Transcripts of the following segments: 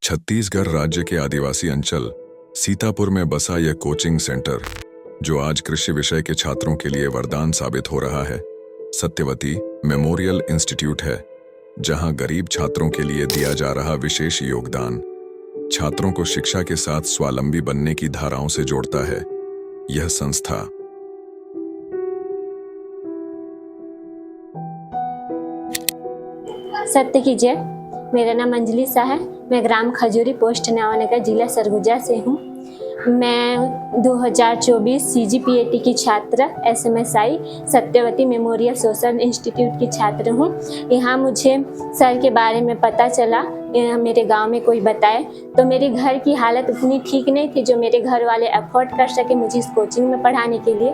छत्तीसगढ़ राज्य के आदिवासी अंचल सीतापुर में बसा यह कोचिंग सेंटर, जो आज कृषि विषय के छात्रों के लिए वरदान साबित हो रहा है, सत्यवती मेमोरियल इंस्टीट्यूट है, जहां गरीब छात्रों के लिए दिया जा रहा विशेष योगदान छात्रों को शिक्षा के साथ स्वावलंबी बनने की धाराओं से जोड़ता है। यह संस्था सत्य की जय। मेरा नाम अंजलि शाह है। मैं ग्राम खजूरी, पोस्ट नवानगर, जिला सरगुजा से हूँ। मैं 2024 CGPAT की छात्र, SMSI Satyavati memorial social institute की छात्र हूँ। यहाँ मुझे सर के बारे में पता चला, मेरे गांव में कोई बताए, तो मेरे घर की हालत उतनी ठीक नहीं थी जो मेरे घर वाले अफोर्ड कर सके मुझे इस कोचिंग में पढ़ाने के लिए।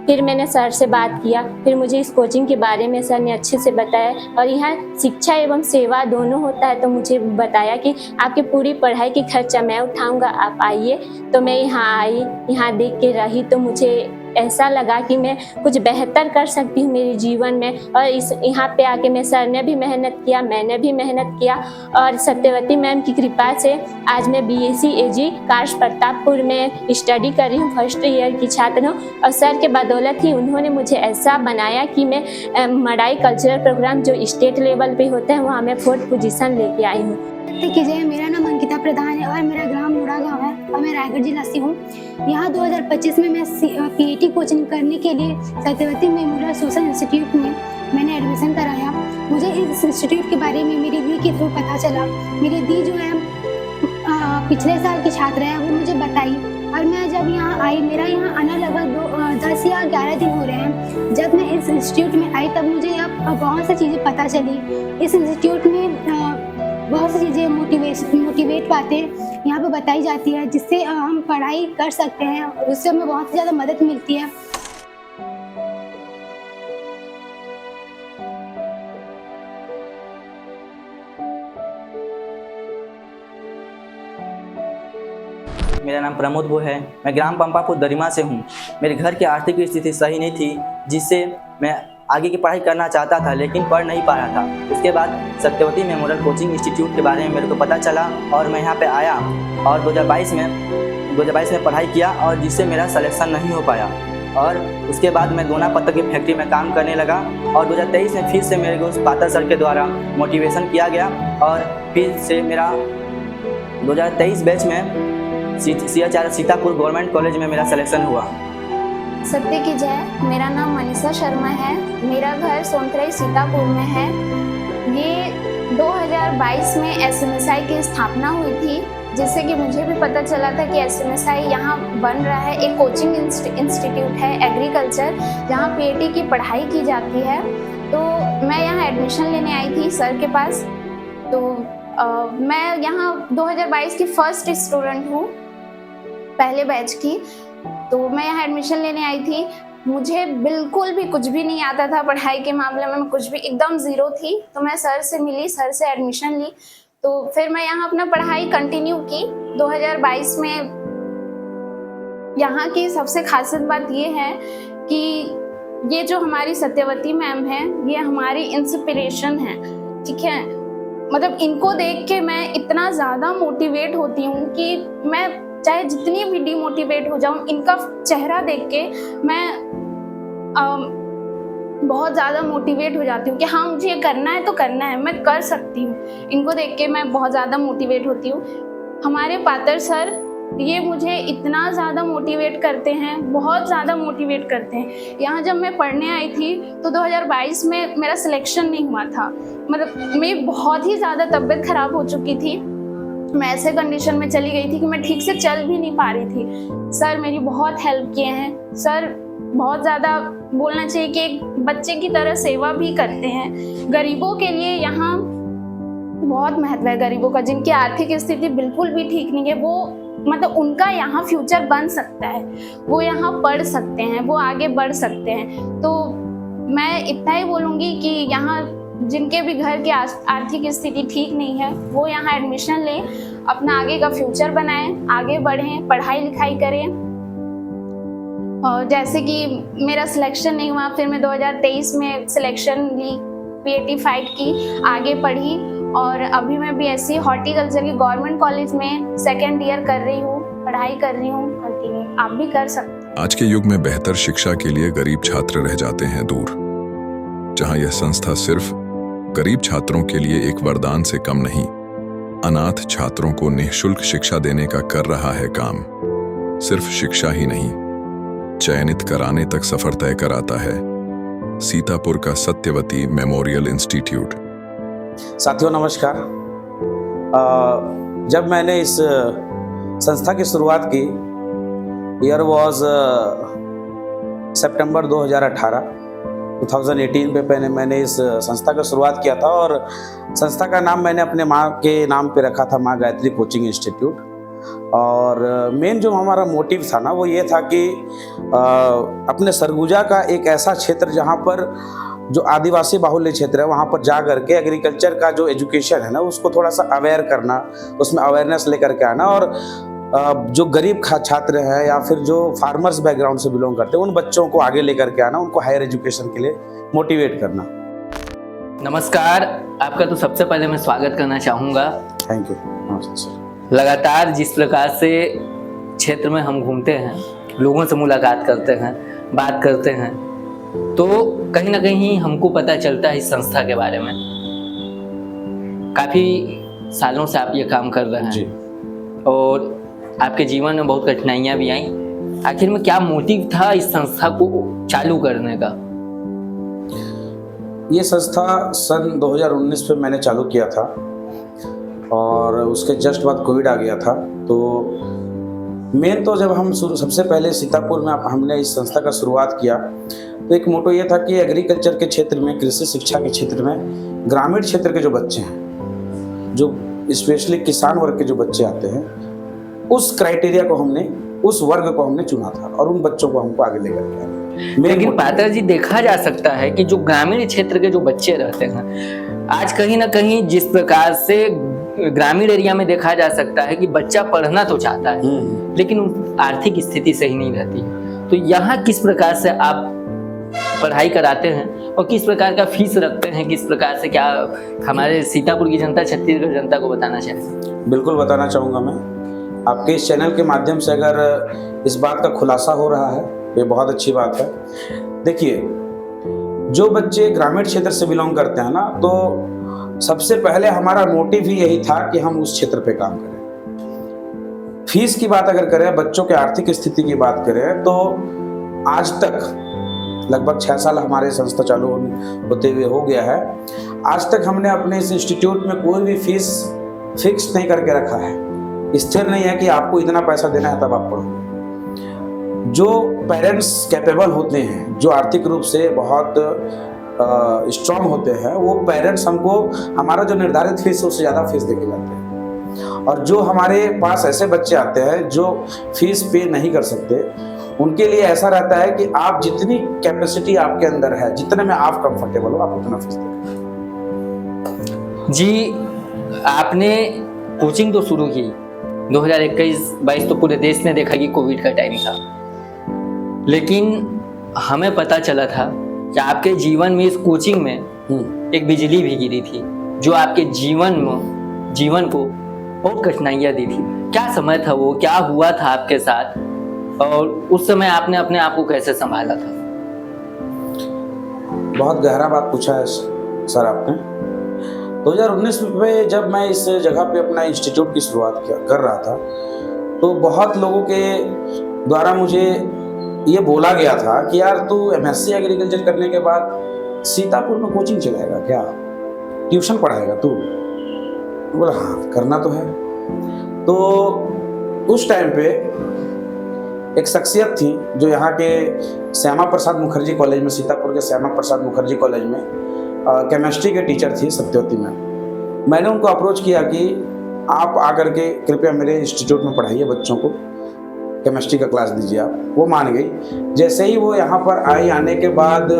फिर मैंने सर से बात किया, फिर मुझे इस कोचिंग के बारे में सर ने अच्छे से बताया और यहाँ शिक्षा एवं सेवा दोनों होता है। तो मुझे बताया कि आपकी पूरी पढ़ाई की खर्चा मैं उठाऊंगा, आप आइए। तो मैं यहाँ आई, यहाँ देख के रही तो मुझे ऐसा लगा कि मैं कुछ बेहतर कर सकती हूँ मेरे जीवन में। और इस यहाँ पे आके मैं सर ने भी मेहनत किया, मैंने भी मेहनत किया और सत्यवती मैम की कृपा से आज मैं BSc AG काश प्रतापपुर में स्टडी कर रही हूँ, फर्स्ट ईयर की छात्र हूँ। और सर के बदौलत ही उन्होंने मुझे ऐसा बनाया कि मैं मड़ाई कल्चरल प्रोग्राम जो स्टेट लेवल पे होता है वहाँ मैं 4th पोजीशन लेके आई हूँ। जय, मेरा नाम अंकिता प्रधान है और मेरा ग्राम मुड़ा गाँव है और मैं रायगढ़ जिला से हूँ। यहाँ 2025 में मैं PAT कोचिंग करने के लिए सत्यवती मेमोरियल सोशल इंस्टीट्यूट में मैंने एडमिशन कराया। मुझे इस इंस्टीट्यूट के बारे में मेरी दी के थ्रू पता चला। मेरी दी जो है पिछले साल की छात्र है, वो मुझे बताई और मैं जब यहाँ आई, मेरा यहाँ आना लगभग 10 या 11 दिन हो रहे हैं। जब मैं इस इंस्टीट्यूट में आई तब मुझे अब बहुत सी चीज़ें पता चली। इस इंस्टीट्यूट में बहुत सी चीज़ें मोटिवेट बातें यहाँ पे बताई जाती है, जिससे हम पढ़ाई कर सकते हैं और उससे हमें बहुत ज़्यादा मदद मिलती है। मेरा नाम प्रमोद भो है। मैं ग्राम पंपापुर दरिमा से हूँ। मेरे घर की आर्थिक स्थिति सही नहीं थी, जिससे मैं आगे की पढ़ाई करना चाहता था लेकिन पढ़ नहीं पा रहा था। उसके बाद सत्यवती मेमोरियल कोचिंग इंस्टीट्यूट के बारे में मेरे को पता चला और मैं यहाँ पे आया और 2022 में पढ़ाई किया और जिससे मेरा सिलेक्शन नहीं हो पाया। और उसके बाद मैं दोना पत्थर की फैक्ट्री में काम करने लगा और 2023 में फिर से मेरे को उस पातर सर के द्वारा मोटिवेशन किया गया और फिर से मेरा 2023 बैच में CHR सीतापुर गवर्नमेंट कॉलेज में मेरा सिलेक्शन हुआ। सत्य की जय। मेरा नाम मनीषा शर्मा है। मेरा घर सोनथरई सीतापुर में है। ये 2022 में SMSI की स्थापना हुई थी, जिससे कि मुझे भी पता चला था कि SMSI यहाँ बन रहा है। एक कोचिंग इंस्टीट्यूट है एग्रीकल्चर, जहाँ PAT की पढ़ाई की जाती है। तो मैं यहाँ एडमिशन लेने आई थी सर के पास। तो मैं यहाँ 2022 की फर्स्ट स्टूडेंट हूँ, पहले बैच की। तो मैं यहाँ एडमिशन लेने आई थी। मुझे बिल्कुल भी कुछ भी नहीं आता था पढ़ाई के मामले में, मैं कुछ भी एकदम ज़ीरो थी। तो मैं सर से मिली, सर से एडमिशन ली। तो फिर मैं यहाँ अपना पढ़ाई कंटिन्यू की 2022 में। यहाँ की सबसे खासियत बात ये है कि ये जो हमारी सत्यवती मैम है, ये हमारी इंस्पिरेशन है, ठीक है। मतलब इनको देख के मैं इतना ज़्यादा मोटिवेट होती हूँ कि मैं चाहे जितनी भी डिमोटिवेट हो जाऊँ, इनका चेहरा देख के मैं बहुत ज़्यादा मोटिवेट हो जाती हूँ कि हाँ, मुझे ये करना है तो करना है, मैं कर सकती हूँ। इनको देख के मैं बहुत ज़्यादा मोटिवेट होती हूँ। हमारे पातर सर, ये मुझे इतना ज़्यादा मोटिवेट करते हैं, बहुत ज़्यादा मोटिवेट करते हैं। यहाँ जब मैं पढ़ने आई थी तो 2022 में मेरा सिलेक्शन नहीं हुआ था। मतलब मेरी बहुत ही ज़्यादा तबीयत ख़राब हो चुकी थी। मैं ऐसे कंडीशन में चली गई थी कि मैं ठीक से चल भी नहीं पा रही थी। सर मेरी बहुत हेल्प किए हैं। सर बहुत ज़्यादा बोलना चाहिए कि एक बच्चे की तरह सेवा भी करते हैं। गरीबों के लिए यहाँ बहुत महत्व है, गरीबों का, जिनकी आर्थिक स्थिति बिल्कुल भी ठीक नहीं है, वो मतलब उनका यहाँ फ्यूचर बन सकता है, वो यहाँ पढ़ सकते हैं, वो आगे बढ़ सकते हैं। तो मैं इतना ही बोलूँगी कि यहाँ जिनके भी घर की आर्थिक स्थिति ठीक नहीं है, वो यहाँ एडमिशन लें, अपना आगे का फ्यूचर बनाएं, आगे बढ़ें, पढ़ाई लिखाई करें। और जैसे कि मेरा सिलेक्शन नहीं हुआ, फिर मैं 2023 में सिलेक्शन ली, PAT फाइट की, आगे पढ़ी और अभी मैं बीएससी हॉर्टिकल्चर के गवर्नमेंट कॉलेज में सेकेंड ईयर कर रही हूँ, पढ़ाई कर रही हूँ कंटिन्यू। आप भी कर सकते हैं। आज के युग में बेहतर शिक्षा के लिए गरीब छात्र रह जाते हैं दूर, जहां यह संस्था सिर्फ गरीब छात्रों के लिए एक वरदान से कम नहीं, अनाथ छात्रों को निःशुल्क शिक्षा देने का कर रहा है काम। सिर्फ शिक्षा ही नहीं, चयनित कराने तक सफर तय कराता है सीतापुर का सत्यवती मेमोरियल इंस्टीट्यूट। साथियों नमस्कार। जब मैंने इस संस्था की शुरुआत की, ईयर वॉज सितंबर 2018 पे मैंने इस संस्था का शुरुआत किया था और संस्था का नाम मैंने अपने माँ के नाम पे रखा था, माँ गायत्री कोचिंग इंस्टीट्यूट। और मेन जो हमारा मोटिव था ना, वो ये था कि अपने सरगुजा का एक ऐसा क्षेत्र जहाँ पर जो आदिवासी बाहुल्य क्षेत्र है, वहाँ पर जा करके एग्रीकल्चर का जो एजुकेशन है ना, उसको थोड़ा सा अवेयर करना, उसमें अवेयरनेस लेकर के आना, और जो गरीब छात्र हैं या फिर जो फार्मर्स बैकग्राउंड से बिलोंग करते हैं, उन बच्चों को आगे लेकर के आना, उनको हायर एजुकेशन के लिए मोटिवेट करना। नमस्कार, आपका तो सबसे पहले मैं स्वागत करना चाहूँगा। Thank you. नमस्ते सर। लगातार जिस प्रकार से क्षेत्र में हम घूमते हैं, लोगों से मुलाकात करते हैं, बात करते हैं, तो कहीं ना कहीं हमको पता चलता है इस संस्था के बारे में। काफ़ी सालों से आप ये काम कर रहे हैं जी। और आपके जीवन में बहुत कठिनाइयाँ भी आई। आखिर में क्या मोटिव था इस संस्था को चालू करने का? ये संस्था सन 2019 में मैंने चालू किया था और उसके जस्ट बाद कोविड आ गया था। तो मेन तो जब हम सबसे पहले सीतापुर में हमने इस संस्था का शुरुआत किया, तो एक मोटो ये था कि एग्रीकल्चर के क्षेत्र में, कृषि शिक्षा के क्षेत्र में ग्रामीण क्षेत्र के जो बच्चे हैं, जो स्पेशली किसान वर्ग के जो बच्चे आते हैं, उस क्राइटेरिया को हमने, उस वर्ग को हमने चुना था और उन बच्चों को हमको आगे लेकर के आए। लेकिन पात्र जी, देखा जा सकता है कि जो ग्रामीण क्षेत्र के जो बच्चे रहते हैं, आज कहीं ना कहीं जिस प्रकार से ग्रामीण एरिया में देखा जा सकता है कि बच्चा पढ़ना तो चाहता है लेकिन आर्थिक स्थिति सही नहीं रहती। तो यहाँ किस प्रकार से आप पढ़ाई कराते हैं और किस प्रकार का फीस रखते हैं, किस प्रकार से, क्या हमारे सीतापुर की जनता, छत्तीसगढ़ जनता को बताना चाहेंगे? बिल्कुल बताना चाहूँगा मैं। आपके इस चैनल के माध्यम से अगर इस बात का खुलासा हो रहा है, ये बहुत अच्छी बात है। देखिए, जो बच्चे ग्रामीण क्षेत्र से बिलोंग करते हैं ना, तो सबसे पहले हमारा मोटिव ही यही था कि हम उस क्षेत्र पे काम करें। फीस की बात अगर करें, बच्चों के आर्थिक स्थिति की बात करें, तो आज तक लगभग 6 साल हमारे संस्था चालू होते हुए हो गया है। आज तक हमने अपने इस इंस्टीट्यूट में कोई भी फीस फिक्स नहीं करके रखा है, स्थिर नहीं है कि आपको इतना पैसा देना है तब आप पढ़ो। जो पेरेंट्स कैपेबल होते हैं, जो आर्थिक रूप से बहुत स्ट्रांग होते हैं, वो पेरेंट्स हमको हमारा जो निर्धारित फीस है उससे ज़्यादा फीस देके जाते हैं। और जो हमारे पास ऐसे बच्चे आते हैं जो फीस पे नहीं कर सकते, उनके लिए ऐसा रहता है कि आप जितनी कैपेसिटी आपके अंदर है, जितने में आप कंफर्टेबल हो, आप उतना फीस दें। जी, आपने कोचिंग तो शुरू की 2021-22, तो पूरे देश ने देखा कि कोविड का टाइम था, लेकिन हमें पता चला था कि आपके जीवन में, इस कोचिंग में एक बिजली भी गिरी थी जो आपके जीवन को बहुत कठिनाइयाँ दी थी। क्या समय था वो, क्या हुआ था आपके साथ, और उस समय आपने अपने आप को कैसे संभाला था? बहुत गहरा बात पूछा है सर आपने। 2019 में जब मैं इस जगह पे अपना इंस्टीट्यूट की शुरुआत कर रहा था, तो बहुत लोगों के द्वारा मुझे ये बोला गया था कि यार तू MSc एग्रीकल्चर करने के बाद सीतापुर में कोचिंग चलाएगा क्या, ट्यूशन पढ़ाएगा तू? बोला हाँ, करना तो है। तो उस टाइम पे एक शख्सियत थी जो यहाँ के श्यामा प्रसाद मुखर्जी कॉलेज में, सीतापुर के श्यामा प्रसाद मुखर्जी कॉलेज में केमिस्ट्री के टीचर थी, सत्यवती मैम। मैंने उनको अप्रोच किया कि आप आकर के कृपया मेरे इंस्टीट्यूट में पढ़ाइए बच्चों को, केमिस्ट्री का क्लास दीजिए आप। वो मान गई। जैसे ही वो यहाँ पर आई, आने के बाद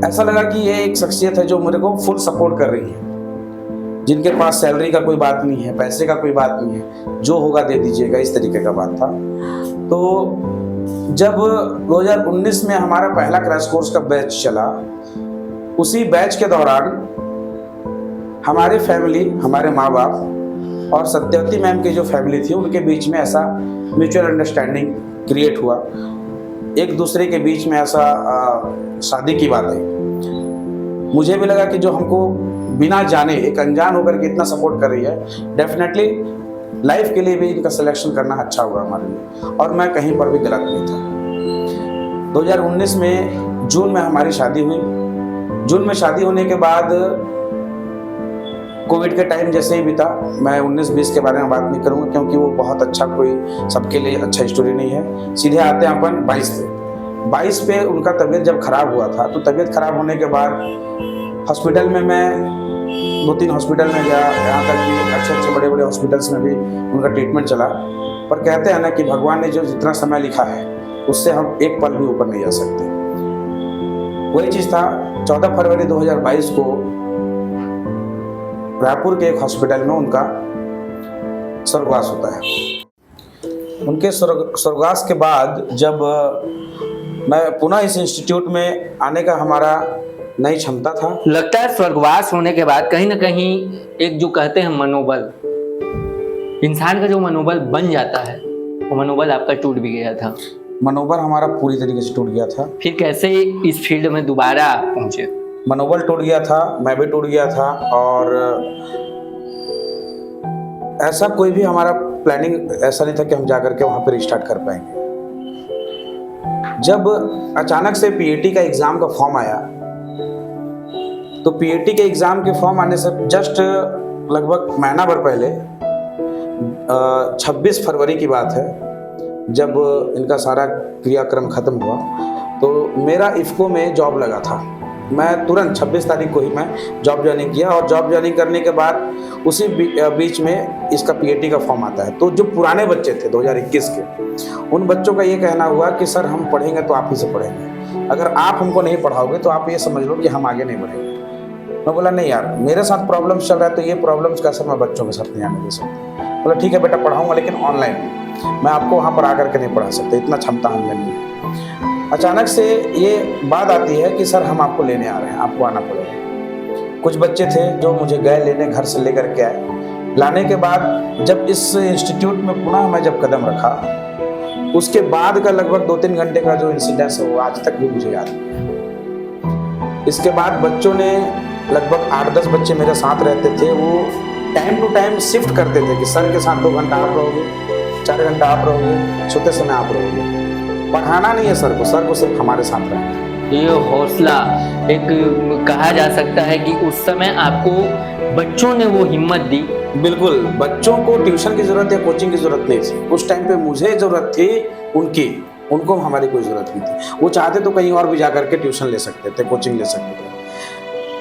ऐसा लगा कि ये एक शख्सियत है जो मेरे को फुल सपोर्ट कर रही है, जिनके पास सैलरी का कोई बात नहीं है, पैसे का कोई बात नहीं है, जो होगा दे दीजिएगा, इस तरीके का बात था। तो जब 2019 में हमारा पहला क्रैश कोर्स का बैच चला, उसी बैच के दौरान हमारे फैमिली, हमारे माँ बाप और सत्यवती मैम की जो फैमिली थी उनके बीच में ऐसा म्यूचुअल अंडरस्टैंडिंग क्रिएट हुआ, एक दूसरे के बीच में ऐसा शादी की बात है। मुझे भी लगा कि जो हमको बिना जाने एक अनजान होकर के इतना सपोर्ट कर रही है, डेफिनेटली लाइफ के लिए भी इनका सिलेक्शन करना अच्छा होगा हमारे लिए, और मैं कहीं पर भी गलत नहीं था। 2019 में जून में हमारी शादी हुई। जून में शादी होने के बाद कोविड के टाइम जैसे ही बीता, मैं 19-20 के बारे में बात नहीं करूँगा क्योंकि वो बहुत अच्छा, कोई सबके लिए अच्छा स्टोरी नहीं है। सीधे आते हैं अपन 22 पे। 22 पे उनका तबीयत जब खराब हुआ था, तो तबीयत खराब होने के बाद हॉस्पिटल में मैं 2-3 हॉस्पिटल में गया, यहाँ तक कि अच्छे बड़े बड़े हॉस्पिटल्स में भी उनका ट्रीटमेंट चला। पर कहते हैं ना कि भगवान ने जो जितना समय लिखा है उससे हम एक पल भी ऊपर नहीं जा सकते। वही चीज़ था, 14 फरवरी 2022 को रायपुर के एक हॉस्पिटल में उनका स्वर्गवास होता है। उनके स्वर्गवास के बाद जब मैं पुनः इस इंस्टीट्यूट में आने का हमारा नई क्षमता था। लगता है स्वर्गवास होने के बाद कहीं ना कहीं एक जो कहते हैं मनोबल, इंसान का जो मनोबल बन जाता है, वो मनोबल आपका टूट भी गया था। मनोबल हमारा पूरी तरीके से टूट गया था। फिर कैसे इस फील्ड में दोबारा आप पहुंचे? मनोबल टूट गया था, मैं भी टूट गया था, और ऐसा कोई भी हमारा प्लानिंग ऐसा नहीं था कि हम जाकर के वहाँ पे रिस्टार्ट कर पाएंगे। जब अचानक से पीएटी का एग्ज़ाम का फॉर्म आया, तो पीएटी के एग्ज़ाम के फॉर्म आने से जस्ट लगभग महीना भर पहले 26 फरवरी की बात है, जब इनका सारा क्रियाक्रम ख़त्म हुआ, तो मेरा इफ़को में जॉब लगा था। मैं तुरंत 26 तारीख को ही मैं जॉब ज्वाइनिंग किया, और जॉब ज्वाइनिंग करने के बाद उसी बीच में इसका पीएटी का फॉर्म आता है। तो जो पुराने बच्चे थे 2021 के, उन बच्चों का ये कहना हुआ कि सर हम पढ़ेंगे तो आप ही से पढ़ेंगे, अगर आप हमको नहीं पढ़ाओगे तो आप ये समझ लो कि हम आगे नहीं बढ़ेंगे। मैं बोला नहीं यार, मेरे साथ प्रॉब्लम्स चल रहा है, तो ये प्रॉब्लम्स कैसे मैं बच्चों के साथ नहीं आने दे सकता। बोला ठीक है बेटा पढ़ाऊँगा, लेकिन ऑनलाइन, मैं आपको वहाँ पर आकर के नहीं पढ़ा सकता, इतना क्षमता हम में नहीं है। अचानक से ये बात आती है कि सर हम आपको लेने आ रहे हैं, आपको आना पड़ेगा। कुछ बच्चे थे जो मुझे गए लेने, घर से लेकर के आए। लाने के बाद जब इस इंस्टीट्यूट में पुनः मैं जब कदम रखा, उसके बाद का लगभग 2-3 घंटे का जो इंसिडेंस है वो आज तक भी मुझे याद है। इसके बाद बच्चों ने लगभग 8-10 बच्चे मेरे साथ रहते थे, वो टाइम टू टाइम शिफ्ट करते थे कि सर के साथ 2 घंटा आप रहोगे, 4 घंटा आप रहोगे, सोते समय आप रहोगे। पढ़ाना नहीं है सर को सिर्फ हमारे साथ रहना। ये हौसला, एक कहा जा सकता है कि उस समय आपको बच्चों ने वो हिम्मत दी। बिल्कुल, बच्चों को ट्यूशन की जरूरत या कोचिंग की जरूरत नहीं थी। उस टाइम पे मुझे जरूरत थी उनको हमारी कोई जरूरत नहीं थी। वो चाहते तो कहीं और भी जाकर के ट्यूशन ले सकते थे, कोचिंग ले सकते थे।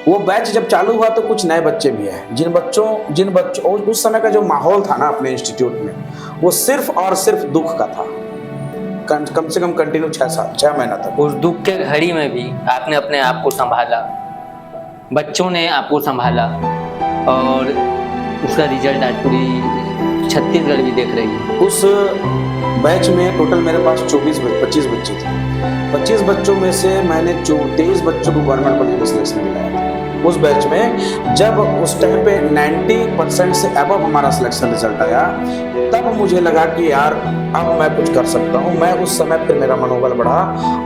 वो बैच जब चालू हुआ तो कुछ नए बच्चे भी हैं, जिन बच्चों उस समय का जो माहौल था ना अपने इंस्टीट्यूट में, वो सिर्फ और सिर्फ दुख का था। कम से कम कंटिन्यू 6 महीना तक। उस दुख के घड़ी में भी आपने अपने आप को संभाला, बच्चों ने आपको संभाला, और उसका रिजल्ट आज पूरी छत्तीसगढ़ भी देख रही है। उस बैच में टोटल मेरे पास 25 बच्चे थे। 25 बच्चों में से मैंने 23 बच्चों को गवर्नमेंट कॉलेज में सिलेक्शन दिलाया था। उस बैच में जब उस टाइम पे 90% से अबव हमारा सिलेक्शन रिजल्ट आया, तब मुझे लगा कि यार अब मैं कुछ कर सकता हूँ। मैं उस समय फिर मेरा मनोबल बढ़ा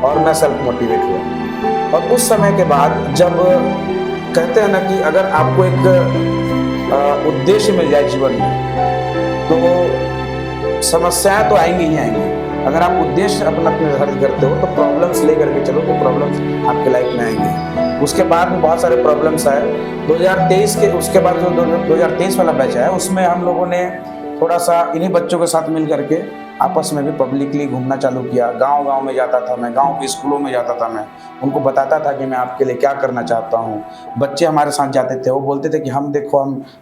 और मैं सेल्फ मोटिवेट हुआ। और उस समय के बाद जब कहते हैं ना कि अगर आपको एक उद्देश्य मिल जाए जीवन में, तो समस्याएं तो आएंगी ही आएंगी। अगर आप उद्देश्य अपना निर्धारित करते हो तो प्रॉब्लम्स लेकर के चलो, तो प्रॉब्लम्स आपके लाइफ में आएंगे। उसके बाद में बहुत सारे प्रॉब्लम्स आए 2023 के। उसके बाद जो 2023 वाला बैच है, उसमें हम लोगों ने थोड़ा सा इन्हीं बच्चों के साथ मिल करके आपस में भी पब्लिकली घूमना चालू किया। गांव में जाता था मैं, गांव के स्कूलों में जाता था मैं, उनको बताता था कि मैं आपके लिए क्या करना चाहता हूँ। बच्चे हमारे साथ जाते थे, वो बोलते थे कि हम देखो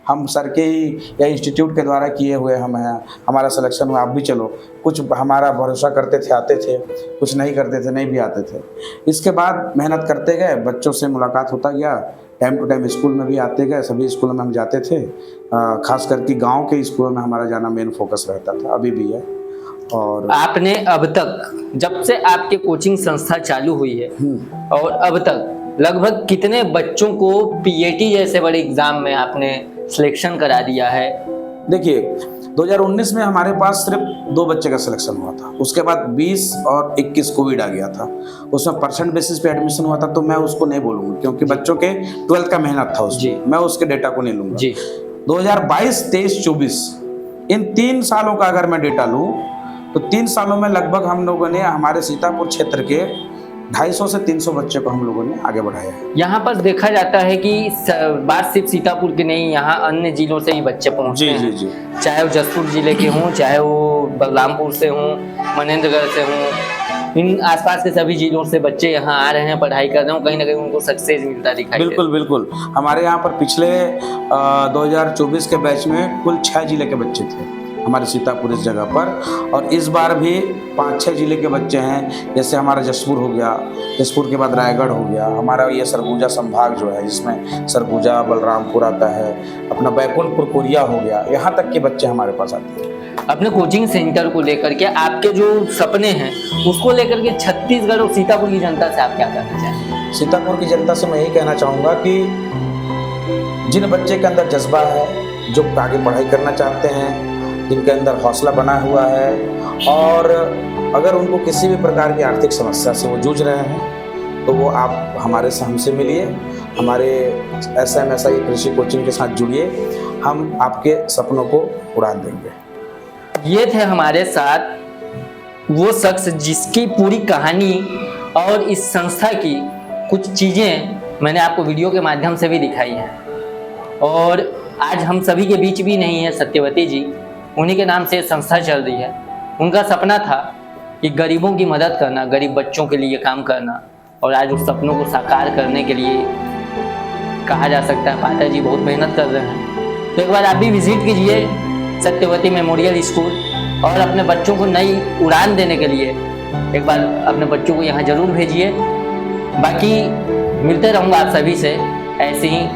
हम सर के ही या इंस्टीट्यूट के द्वारा किए हुए हम हैं, हमारा सिलेक्शन हुआ, आप भी चलो। कुछ हमारा भरोसा करते थे, आते थे, कुछ नहीं करते थे, नहीं भी आते थे। इसके बाद मेहनत करते गए, बच्चों से मुलाकात होता गया, टाइम टू टाइम स्कूल में भी आते गए, सभी स्कूलों में हम जाते थे। खास करके गांव के स्कूलों में हमारा जाना मेन फोकस रहता था, अभी भी है। और आपने अब तक, जब से आपके कोचिंग संस्था चालू हुई है और अब तक लगभग कितने बच्चों को पीएटी जैसे बड़े एग्जाम में आपने सिलेक्शन करा दिया है? देखिए 2019 में हमारे पास सिर्फ 2 बच्चे का सिलेक्शन हुआ था। उसके बाद 20 और 21 कोविड आ गया था। उसमें परसेंट बेसिस पे एडमिशन हुआ था, तो मैं उसको नहीं बोलूँगा क्योंकि बच्चों के 12th का मेहनत था उसमें, मैं उसके डेटा को नहीं लूँगा। 2022, 23, 24 इन 3 सालों का अगर मैं डेटा लूँ तो 3 सालों में लगभग हम लोगों ने हमारे सीतापुर क्षेत्र के 250 से 300 बच्चे को हम लोगों ने आगे बढ़ाया है। यहाँ पर देखा जाता है कि बात सिर्फ सीतापुर की नहीं, यहाँ अन्य जिलों से ही बच्चे पहुँचते हैं। जी। चाहे वो जसपुर जिले के हों, चाहे वो बलरामपुर से हों, मनेंद्रगढ़ से हों, इन आसपास के सभी जिलों से बच्चे यहाँ आ रहे हैं, पढ़ाई कर रहे हैं, कहीं ना कहीं उनको सक्सेस मिलता दिखाई देता है। बिल्कुल। हमारे यहाँ पर पिछले 2024 के बैच में कुल 6 जिले के बच्चे थे हमारे सीतापुर इस जगह पर, और इस बार भी 5-6 जिले के बच्चे हैं। जैसे हमारा जसपुर हो गया, जसपुर के बाद रायगढ़ हो गया, हमारा ये सरगुजा संभाग जो है जिसमें सरगुजा, बलरामपुर आता है, अपना बैकुंठपुर, कोरिया हो गया, यहाँ तक के बच्चे हमारे पास आते हैं। अपने कोचिंग सेंटर को लेकर के आपके जो सपने हैं उसको लेकर के छत्तीसगढ़ और सीतापुर की जनता से आप क्या कहना चाहेंगे? सीतापुर की जनता से मैं यही कहना चाहूँगा कि जिन बच्चे के अंदर जज्बा है, जो आगे पढ़ाई करना चाहते हैं, जिनके अंदर हौसला बना हुआ है, और अगर उनको किसी भी प्रकार की आर्थिक समस्या से वो जूझ रहे हैं तो वो आप हमसे मिलिए, हमारे SMSI कृषि कोचिंग के साथ जुड़िए, हम आपके सपनों को उड़ान देंगे। ये थे हमारे साथ वो शख्स जिसकी पूरी कहानी और इस संस्था की कुछ चीज़ें मैंने आपको वीडियो के माध्यम से भी दिखाई हैं, और आज हम सभी के बीच भी नहीं है सत्यवती जी, उन्हीं के नाम से संस्था चल रही है। उनका सपना था कि गरीबों की मदद करना, गरीब बच्चों के लिए काम करना, और आज उस सपनों को साकार करने के लिए कहा जा सकता है पाठक जी बहुत मेहनत कर रहे हैं। तो एक बार आप भी विजिट कीजिए सत्यवती मेमोरियल स्कूल, और अपने बच्चों को नई उड़ान देने के लिए एक बार अपने बच्चों को यहाँ जरूर भेजिए। बाकी मिलते रहूँगा आप सभी से ऐसी ही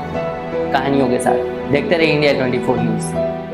कहानियों के साथ। देखते रहिए इंडिया 24 न्यूज़।